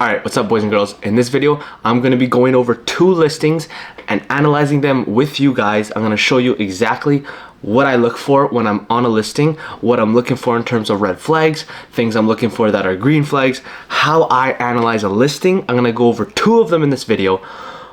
Alright, what's up boys and girls? In this video, I'm going to be going over 2 listings and analyzing them with you guys. I'm going to show you exactly what I look for when I'm on a listing, what I'm looking for in terms of red flags, things I'm looking for that are green flags, how I analyze a listing. I'm going to go over 2 of them in this video.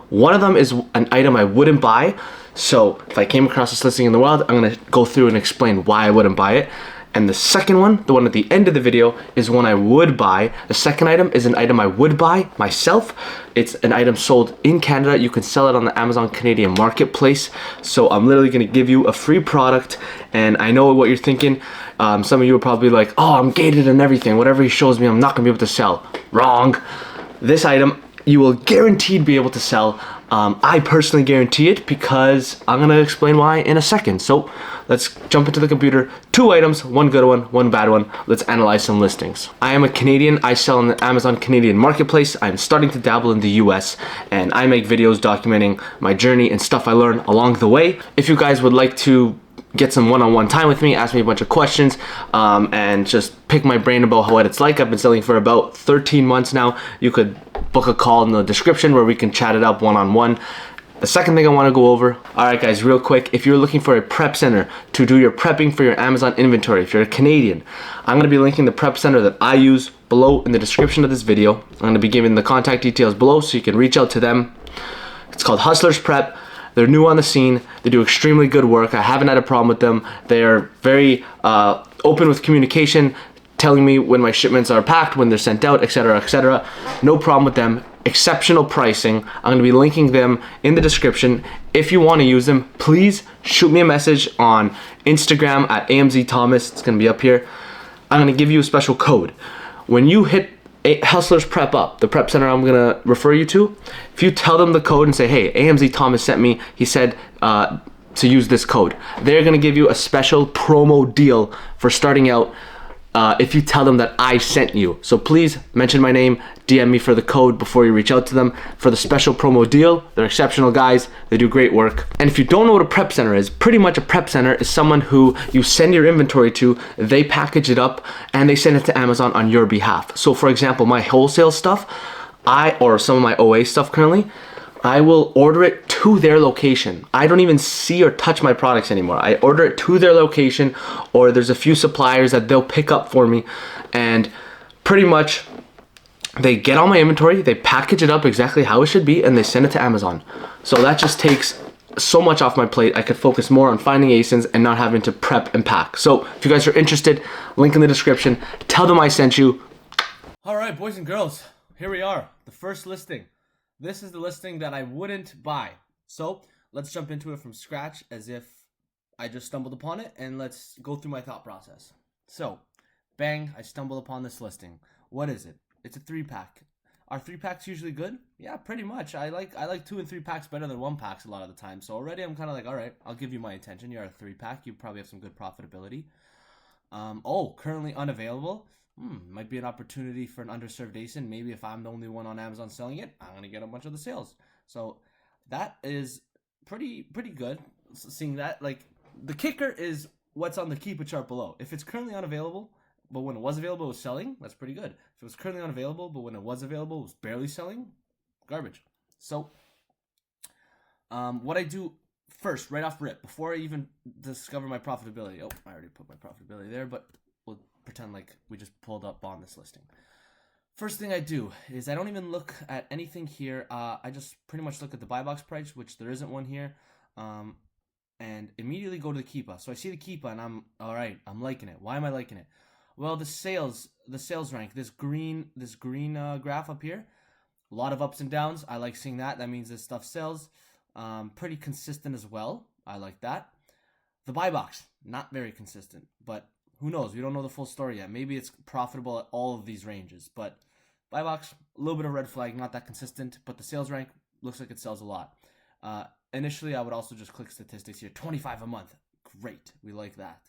One of them is an item I wouldn't buy. So if I came across this listing in the wild, I'm going to go through and explain why I wouldn't buy it. And the second one, the one at the end of the video, is one I would buy. The second item is an item I would buy myself. It's an item sold in Canada. You can sell it on the Amazon Canadian marketplace. So I'm literally gonna give you a free product. And I know what you're thinking. Some of you are probably like, oh, I'm gated and everything. Whatever he shows me, I'm not gonna be able to sell. Wrong. This item, you will guaranteed be able to sell. I personally guarantee it because I'm gonna explain why in a second. So let's jump into the computer. 2 items, one good one, one bad one. Let's analyze some listings. I am a Canadian. I sell on the Amazon Canadian marketplace. I'm starting to dabble in the US and I make videos documenting my journey and stuff I learned along the way. If you guys would like to get some one-on-one time with me, ask me a bunch of questions, and just pick my brain about what it's like. I've been selling for about 13 months now. You could book a call in the description where we can chat it up one-on-one. The second thing I want to go over, alright guys, real quick, if you're looking for a prep center to do your prepping for your Amazon inventory, if you're a Canadian, I'm going to be linking the prep center that I use below in the description of this video. I'm going to be giving the contact details below so you can reach out to them. It's called Hustlers Prep. They're new on the scene. They do extremely good work. I haven't had a problem with them. They are very open with communication, telling me when my shipments are packed, when they're sent out, etc., etc. No problem with them. Exceptional pricing. I'm going to be linking them in the description. If you want to use them, please shoot me a message on Instagram at AMZThomas. It's going to be up here. I'm going to give you a special code. When you hit Hustlers Prep Up, the prep center I'm gonna refer you to, if you tell them the code and say, hey, AMZ Thomas sent me, he said to use this code, they're gonna give you a special promo deal for starting out if you tell them that I sent you. So please mention my name, DM me for the code before you reach out to them for the special promo deal. They're exceptional guys. They do great work. And if you don't know what a prep center is, pretty much a prep center is someone who you send your inventory to, they package it up, and they send it to Amazon on your behalf. So for example, my wholesale stuff, or some of my OA stuff currently, I will order it to their location. I don't even see or touch my products anymore. I order it to their location, or there's a few suppliers that they'll pick up for me, and pretty much they get all my inventory, they package it up exactly how it should be, and they send it to Amazon. So that just takes so much off my plate. I could focus more on finding ASINs and not having to prep and pack. So if you guys are interested, link in the description. Tell them I sent you. All right, boys and girls, here we are, the first listing. This is the listing that I wouldn't buy. So let's jump into it from scratch as if I just stumbled upon it, and let's go through my thought process. So, bang, I stumbled upon this listing. What is it? It's a 3-pack. Are 3-packs usually good? Yeah, pretty much. I like 2 and 3 packs better than 1 packs a lot of the time. So already I'm kind of like, all right, I'll give you my attention. You're a 3-pack. You probably have some good profitability. Currently unavailable. Might be an opportunity for an underserved ASIN. Maybe if I'm the only one on Amazon selling it, I'm gonna get a bunch of the sales. So that is pretty good. Seeing that, like, the kicker is what's on the keeper chart below. If it's currently unavailable, but when it was available, it was selling, that's pretty good. If it was currently unavailable, but when it was available, it was barely selling, garbage. So what I do first, right off rip, before I even discover my profitability. Oh, I already put my profitability there, but we'll pretend like we just pulled up on this listing. First thing I do is I don't even look at anything here. I just pretty much look at the buy box price, which there isn't one here, and immediately go to the Keepa. So I see the Keepa and I'm all right. I'm liking it. Why am I liking it? Well, the sales rank, this green graph up here, a lot of ups and downs. I like seeing that. That means this stuff sells. Pretty consistent as well. I like that. The buy box, not very consistent, but who knows? We don't know the full story yet. Maybe it's profitable at all of these ranges, but buy box, a little bit of red flag, not that consistent, but the sales rank looks like it sells a lot. Initially, I would also just click statistics here. 25 a month. Great. We like that.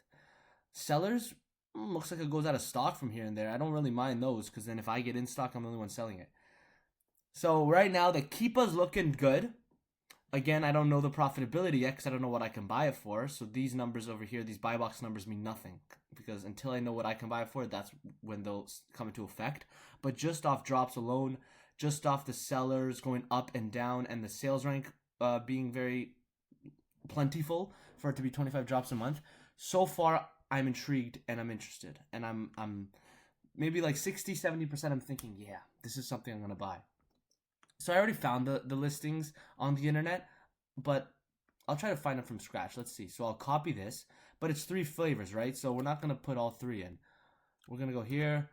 Sellers, looks like it goes out of stock from here and there. I don't really mind those because then if I get in stock, I'm the only one selling it. So right now, the Keepa's looking good. Again, I don't know the profitability yet because I don't know what I can buy it for. So these numbers over here, these buy box numbers mean nothing. because until I know what I can buy it for, that's when they'll come into effect. But just off drops alone, just off the sellers going up and down, and the sales rank being very plentiful for it to be 25 drops a month, so far I'm intrigued and I'm interested, and I'm maybe like 60-70% I'm thinking, yeah, this is something I'm gonna buy. So I already found the listings on the internet, but I'll try to find them from scratch. Let's see. So I'll copy this, but it's 3 flavors, right? So we're not gonna put all 3 in. We're gonna go here.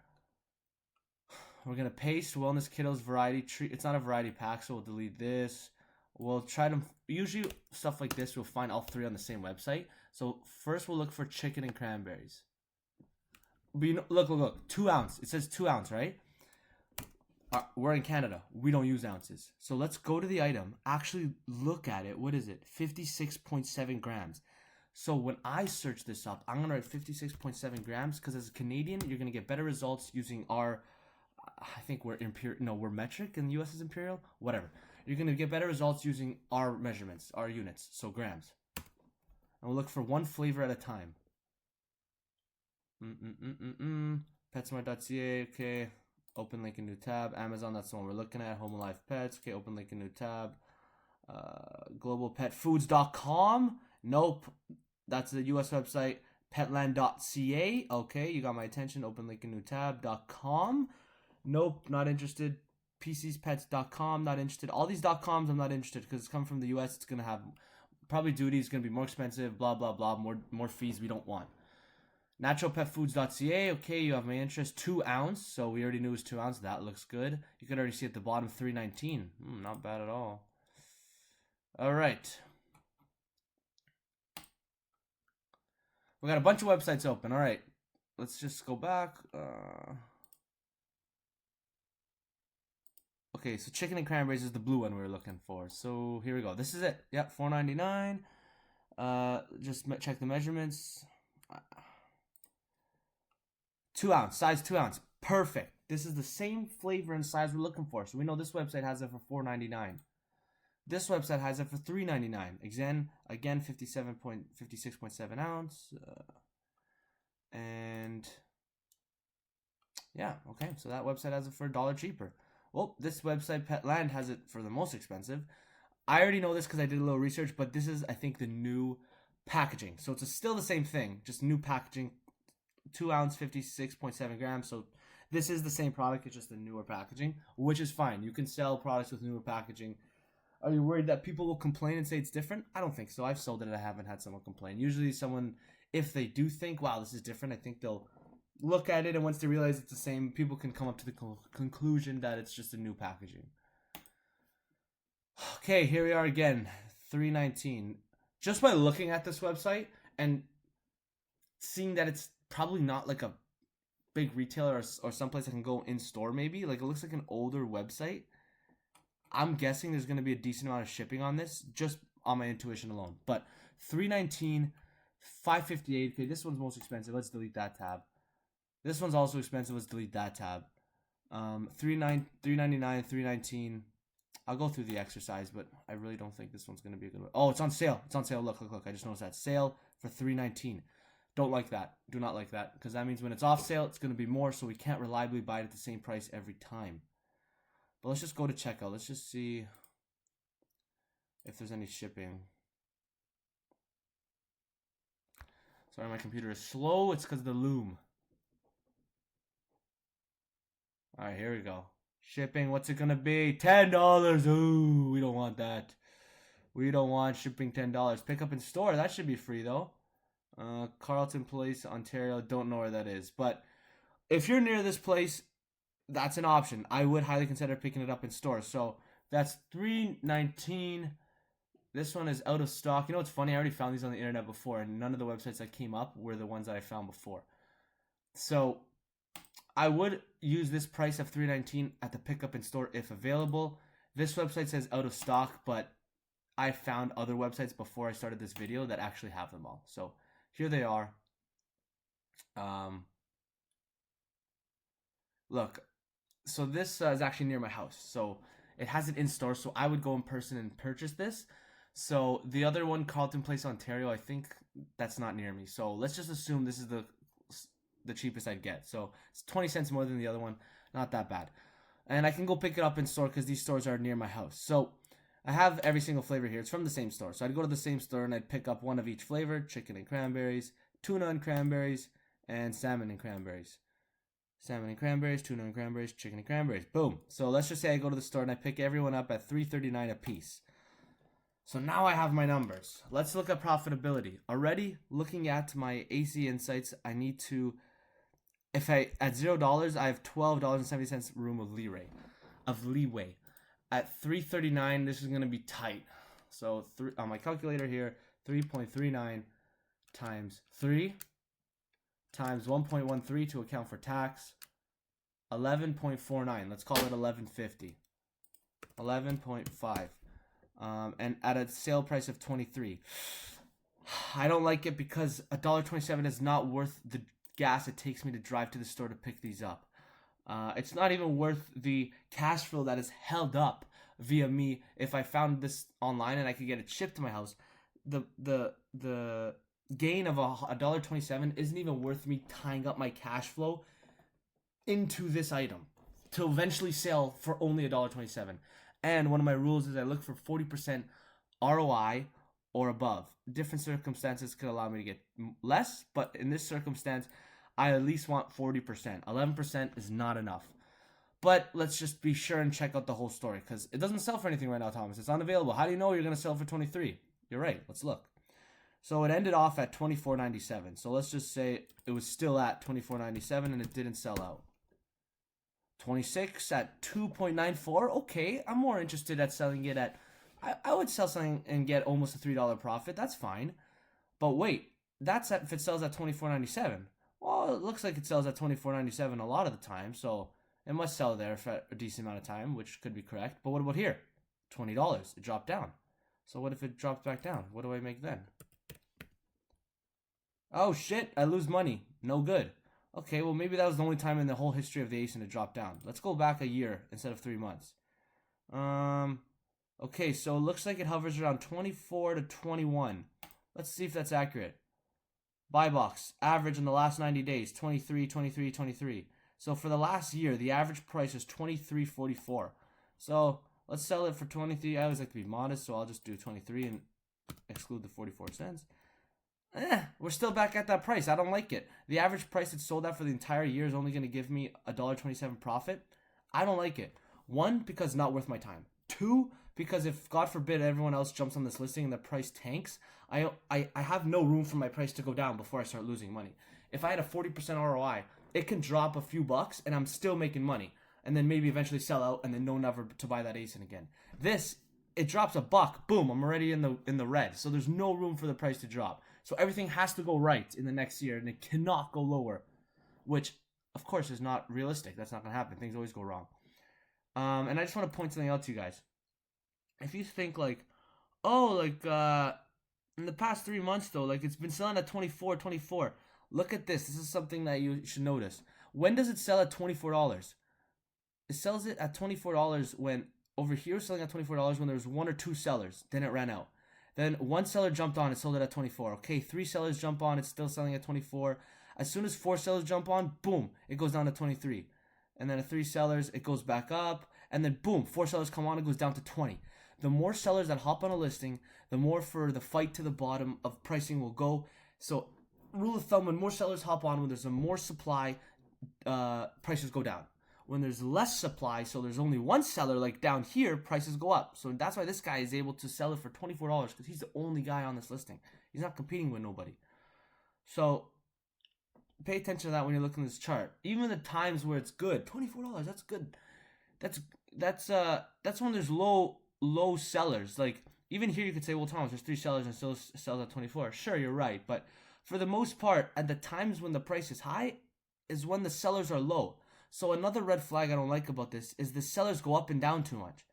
We're gonna paste wellness kiddos variety treat. It's not a variety pack, so we'll delete this. We'll try to, usually stuff like this, we'll find all 3 on the same website. So first we'll look for chicken and cranberries. But you know, look, 2 ounce. It says 2 ounce, right? We're in Canada. We don't use ounces. So let's go to the item, actually look at it. What is it? 56.7 grams. So when I search this up, I'm going to write 56.7 grams because as a Canadian, you're going to get better results using our, I think we're imperial, no, we're metric and the US is imperial, whatever. You're going to get better results using our measurements, our units, so grams. And we'll look for 1 flavor at a time. Petsmart.ca, okay. Open link in new tab. Amazon, that's the one we're looking at. Home Alive Pets, okay. Open link in new tab. Globalpetfoods.com, nope. That's the US website. Petland.ca, okay. You got my attention. Open link in new tab.com. Nope, not interested. PCspets.com, not interested. All these .coms, I'm not interested because it's coming from the US. It's going to have probably duties. It's going to be more expensive, blah, blah, blah. More fees we don't want. Naturalpetfoods.ca, okay, you have my interest. 2 ounce, so we already knew it was 2 ounce. That looks good. You can already see at the bottom, $3.19. Not bad at all. All right. We got a bunch of websites open. All right. Let's just go back. Okay, so chicken and cranberries is the blue one we were looking for. So here we go. This is it. Yep, $4.99. Just check the measurements. 2 ounce, size 2 ounce. Perfect. This is the same flavor and size we're looking for. So we know this website has it for $4.99. This website has it for $3.99. Again, 56.7 ounce. And yeah, okay. So that website has it for $1 cheaper. Well, this website, Petland, has it for the most expensive. I already know this because I did a little research, but this is, I think, the new packaging. So it's still the same thing, just new packaging. 2 ounce, 56.7 grams. So this is the same product, it's just the newer packaging, which is fine. You can sell products with newer packaging. Are you worried that people will complain and say it's different? I don't think so. I've sold it and I haven't had someone complain. Usually someone, if they do think, wow, this is different, I think they'll look at it, and once they realize it's the same, people can come up to the conclusion that it's just a new packaging. Okay, here we are again, $3.19. Just by looking at this website and seeing that it's probably not like a big retailer or someplace I can go in store, maybe. Like, it looks like an older website. I'm guessing there's going to be a decent amount of shipping on this, just on my intuition alone. But $3.19, $5.58. Okay, this one's most expensive. Let's delete that tab. This one's also expensive. Let's delete that tab. $3.99, $3.19. I'll go through the exercise, but I really don't think this one's going to be a good one. Oh, it's on sale. It's on sale. Look. I just noticed that. Sale for $3.19. Don't like that. Do not like that. Because that means when it's off sale, it's going to be more, so we can't reliably buy it at the same price every time. But let's just go to checkout. Let's just see if there's any shipping. Sorry, my computer is slow. It's because of the loom. Alright, here we go. Shipping, what's it gonna be? $10. Ooh, we don't want that. We don't want shipping $10. Pick up in store. That should be free though. Carlton Place, Ontario. Don't know where that is. But if you're near this place, that's an option. I would highly consider picking it up in store. So that's $3.19. This one is out of stock. You know what's funny? I already found these on the internet before, and none of the websites that came up were the ones that I found before. So I would use this price of $3.19 at the pickup in store if available. This website says out of stock, but I found other websites before I started this video that actually have them all. So here they are. Look, so this is actually near my house. So it has it in store, so I would go in person and purchase this. So the other one, Carlton Place, Ontario, I think that's not near me. So let's just assume this is the the cheapest I'd get. So it's 20 cents more than the other one. Not that bad. And I can go pick it up in store because these stores are near my house. So I have every single flavor here. It's from the same store. So I'd go to the same store and I'd pick up one of each flavor: chicken and cranberries, tuna and cranberries, and salmon and cranberries. Salmon and cranberries, tuna and cranberries, chicken and cranberries. Boom. So let's just say I go to the store and I pick everyone up at $3.39 a piece. So now I have my numbers. Let's look at profitability. Already looking at my AC insights, I need to, if I, at $0, I have $12.70 room of leeway. At $3.39, this is going to be tight. So on my calculator here, 3.39 times 3 times 1.13 to account for tax, 11.49. Let's call it 11.50. 11.5. And at a sale price of 23. I don't like it because $1.27 is not worth the gas it takes me to drive to the store to pick these up. It's not even worth the cash flow that is held up via me. If I found this online and I could get it shipped to my house, the gain of $1.27 isn't even worth me tying up my cash flow into this item to eventually sell for only $1.27. And one of my rules is I look for 40% ROI or above. Different circumstances could allow me to get less, but in this circumstance, I at least want 40%. 11% is not enough. But let's just be sure and check out the whole story, because it doesn't sell for anything right now, Thomas. It's unavailable. How do you know you're going to sell for 23? You're right. Let's look. So it ended off at $24.97. So let's just say it was still at $24.97 and it didn't sell out. 26 at 2.94. Okay, I'm more interested at selling it at, I would sell something and get almost a $3 profit. That's fine. But wait, that's if it sells at $24.97. Well, it looks like it sells at $24.97 a lot of the time, so it must sell there for a decent amount of time, which could be correct. But what about here? $20. It dropped down. So what if it drops back down? What do I make then? Oh shit, I lose money. No good. Okay, well maybe that was the only time in the whole history of the ASIN to drop down. Let's go back a year instead of 3 months. Okay, so it looks like it hovers around 24 to 21. Let's see if that's accurate. Buy box, average in the last 90 days, 23, 23, 23. So for the last year, the average price is 23.44. So let's sell it for 23. I always like to be modest, so I'll just do 23 and exclude the 44 cents. We're still back at that price. I don't like it. The average price it's sold at for the entire year is only going to give me $1.27 profit. I don't like it. 1, because it's not worth my time. 2, because if, God forbid, everyone else jumps on this listing and the price tanks, I have no room for my price to go down before I start losing money. If I had a 40% ROI, it can drop a few bucks and I'm still making money. And then maybe eventually sell out and then no never to buy that ASIN again. This, it drops a buck, boom, I'm already in the red. So there's no room for the price to drop. So everything has to go right in the next year and it cannot go lower, which of course is not realistic. That's not going to happen. Things always go wrong. And I just want to point something out to you guys. If you think like, oh, like in the past 3 months though, like it's been selling at 24. Look at this. This is something that you should notice. When does it sell at $24? It sells it at $24 when over here selling at $24 when there was 1 or 2 sellers. Then it ran out. Then 1 seller jumped on, it sold it at 24. Okay, 3 sellers jump on, it's still selling at 24. As soon as 4 sellers jump on, boom, it goes down to 23. And then at 3 sellers, it goes back up. And then boom, 4 sellers come on, it goes down to 20. The more sellers that hop on a listing, the more for the fight to the bottom of pricing will go. So rule of thumb, when more sellers hop on, when there's a more supply, prices go down. When there's less supply, so there's only 1 seller, like down here, prices go up. So that's why this guy is able to sell it for $24, because he's the only guy on this listing. He's not competing with nobody. So pay attention to that when you're looking at this chart. Even the times where it's good, $24, that's good. That's when there's low sellers. Like even here, you could say, well, Thomas, there's 3 sellers and it still sells at 24. Sure, you're right, but for the most part, at the times when the price is high, is when the sellers are low. So another red flag I don't like about this is the sellers go up and down too much.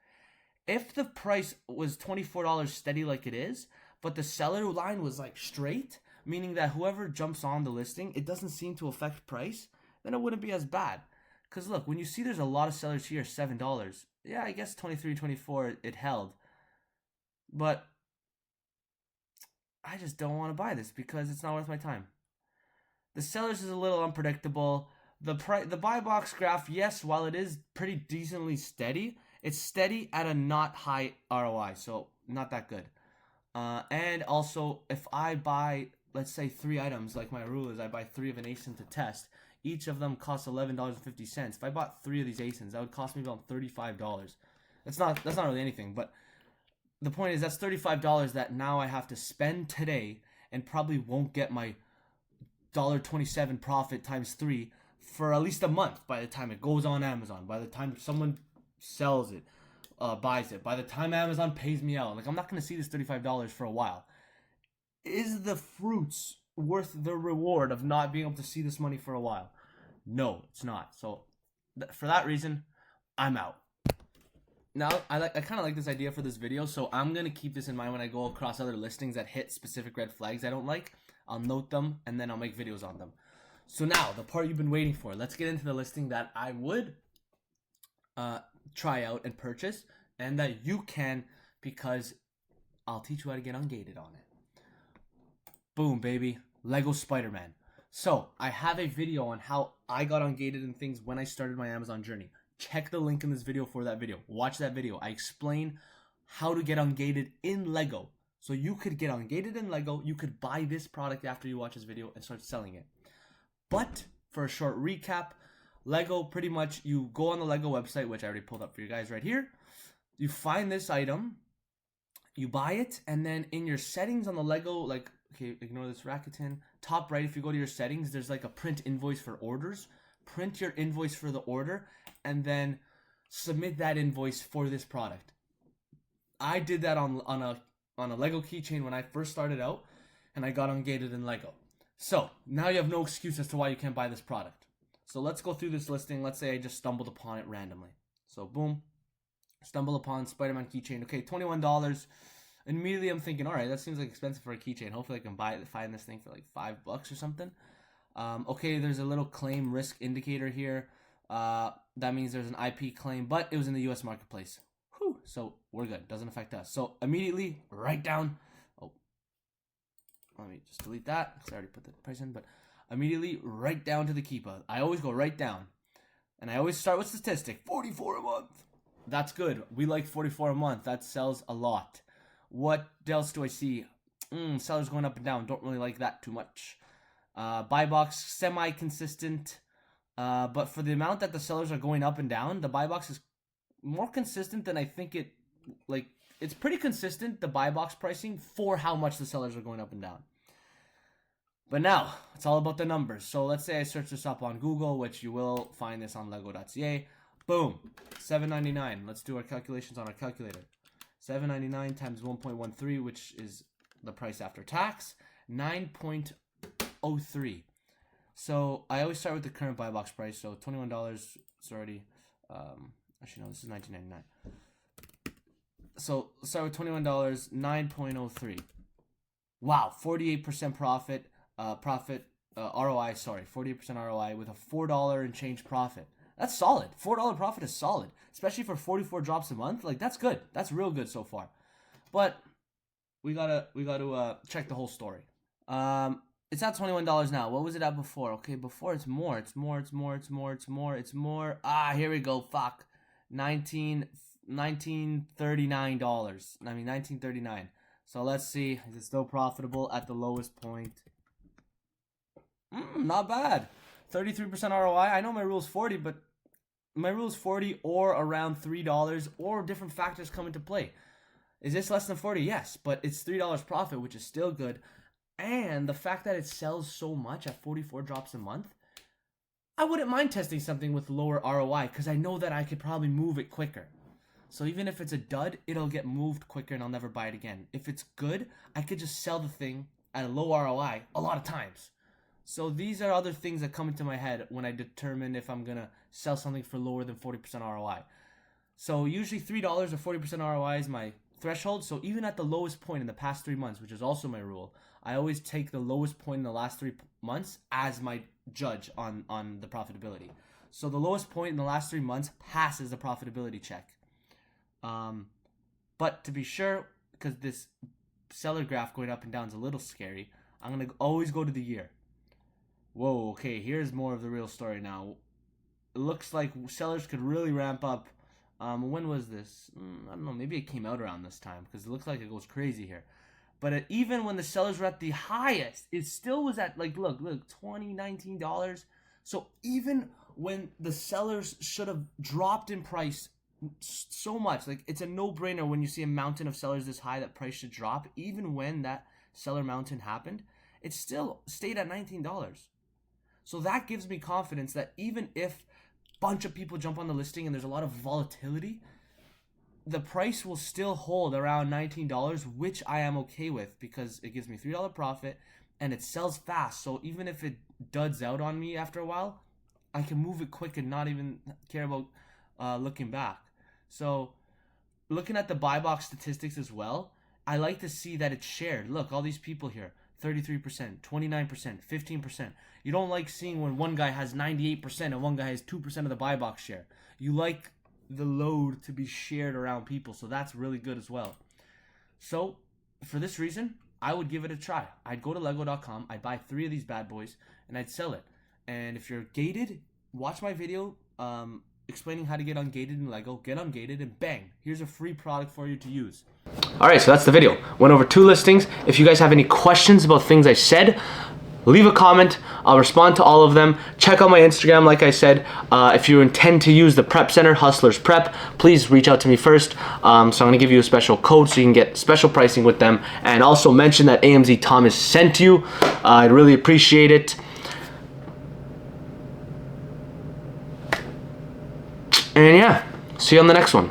If the price was $24 steady like it is, but the seller line was like straight, meaning that whoever jumps on the listing, it doesn't seem to affect price, then it wouldn't be as bad. Because look, when you see there's a lot of sellers here, $7, yeah, I guess 23, 24, it held. But I just don't want to buy this because it's not worth my time. The sellers is a little unpredictable. The buy box graph, yes, while it is pretty decently steady, it's steady at a not high ROI, so not that good. And also, if I buy, let's say, 3 items, like my rule is I buy 3 of an ASIN to test, each of them costs $11.50. If I bought 3 of these ASINs, that would cost me about $35. That's not really anything, but the point is that's $35 that now I have to spend today and probably won't get my $1.27 profit times 3 for at least a month by the time it goes on Amazon, by the time someone sells it, buys it, by the time Amazon pays me out. Like, I'm not going to see this $35 for a while. Is the fruits worth the reward of not being able to see this money for a while? No, it's not. So for that reason, I'm out. Now, I kind of like this idea for this video, so I'm going to keep this in mind when I go across other listings that hit specific red flags I don't like. I'll note them, and then I'll make videos on them. So now, the part you've been waiting for. Let's get into the listing that I would try out and purchase, and that you can, because I'll teach you how to get ungated on it. Boom, baby. Lego Spider-Man. So, I have a video on how I got ungated and things when I started my Amazon journey. Check the link in this video for that video. Watch that video. I explain how to get ungated in Lego. So you could get ungated in Lego. You could buy this product after you watch this video and start selling it. But for a short recap, Lego, pretty much you go on the Lego website, which I already pulled up for you guys right here. You find this item, you buy it, and then in your settings on the Lego, like, okay, ignore this Rakuten, top right, if you go to your settings, there's like a print invoice for orders. Print your invoice for the order, and then submit that invoice for this product. I did that on a Lego keychain when I first started out, and I got ungated in Lego. So now you have no excuse as to why you can't buy this product. So let's go through this listing. Let's say I just stumbled upon it randomly. So boom, stumble upon Spider-Man keychain. Okay, $21. Immediately I'm thinking, all right, that seems like expensive for a keychain. Hopefully I can find this thing for like $5 or something. Okay, there's a little claim risk indicator here. That means there's an IP claim, but it was in the US marketplace. Whew, so we're good. Doesn't affect us. So immediately write down. Oh, let me just delete that because I already put the price in. But immediately write down to the keeper. I always go right down, and I always start with statistic. 44 a month. That's good. We like 44 a month. That sells a lot. What else do I see? Sellers going up and down. Don't really like that too much. Buy box semi-consistent, but for the amount that the sellers are going up and down, the buy box is more consistent than I think it. Like, it's pretty consistent, the buy box pricing, for how much the sellers are going up and down. But now it's all about the numbers. So let's say I search this up on Google, which you will find this on lego.ca. Boom, $7.99. Let's do our calculations on our calculator. $7.99 times 1.13, which is the price after tax, 9.03. So I always start with the current buy box price. So $21 is already, actually no, this is $19.99. So start with $21, 9.03. Wow, 48% profit, ROI, sorry, 48% ROI with a $4 and change profit. That's solid. $4 profit is solid, especially for 44 drops a month. Like, that's good. That's real good so far. But we gotta check the whole story. It's at $21 now. What was it at before? Okay, before it's more. Ah, here we go. Fuck. $19.39. So let's see. Is it still profitable at the lowest point? Not bad. 33% ROI. I know my rule is 40, but my rule is 40 or around $3, or different factors come into play. Is this less than 40? Yes, but it's $3 profit, which is still good. And the fact that it sells so much at 44 drops a month, I wouldn't mind testing something with lower ROI because I know that I could probably move it quicker. So even if it's a dud, it'll get moved quicker and I'll never buy it again. If it's good, I could just sell the thing at a low ROI a lot of times. So these are other things that come into my head when I determine if I'm going to sell something for lower than 40% ROI. So usually $3 or 40% ROI is my threshold. So even at the lowest point in the past 3 months, which is also my rule, I always take the lowest point in the last 3 months as my judge on the profitability. So the lowest point in the last 3 months passes the profitability check. But to be sure, because this seller graph going up and down is a little scary, I'm going to always go to the year. Whoa, okay, here's more of the real story now. It looks like sellers could really ramp up. When was this? I don't know, maybe it came out around this time because it looks like it goes crazy here. But even when the sellers were at the highest, it still was at, like, look, $20, $19. So even when the sellers should have dropped in price so much, like, it's a no-brainer when you see a mountain of sellers this high that price should drop. Even when that seller mountain happened, it still stayed at $19. So that gives me confidence that even if a bunch of people jump on the listing and there's a lot of volatility, the price will still hold around $19, which I am okay with because it gives me $3 profit and it sells fast. So even if it duds out on me after a while, I can move it quick and not even care about looking back. So looking at the buy box statistics as well, I like to see that it's shared. Look, all these people here, 33%, 29%, 15%. You don't like seeing when one guy has 98% and one guy has 2% of the buy box share. You like the load to be shared around people, so that's really good as well. So for this reason, I would give it a try. I'd go to lego.com, I'd buy 3 of these bad boys, and I'd sell it. And if you're gated, watch my video explaining how to get ungated in Lego. Get ungated, and bang, here's a free product for you to use. All right, so that's the video. Went over 2 listings. If you guys have any questions about things I said, leave a comment. I'll respond to all of them. Check out my Instagram, like I said. If you intend to use the prep center, Hustlers Prep, please reach out to me first. So I'm gonna give you a special code so you can get special pricing with them. And also mention that AMZ Thomas sent you. I'd really appreciate it. And yeah, see you on the next one.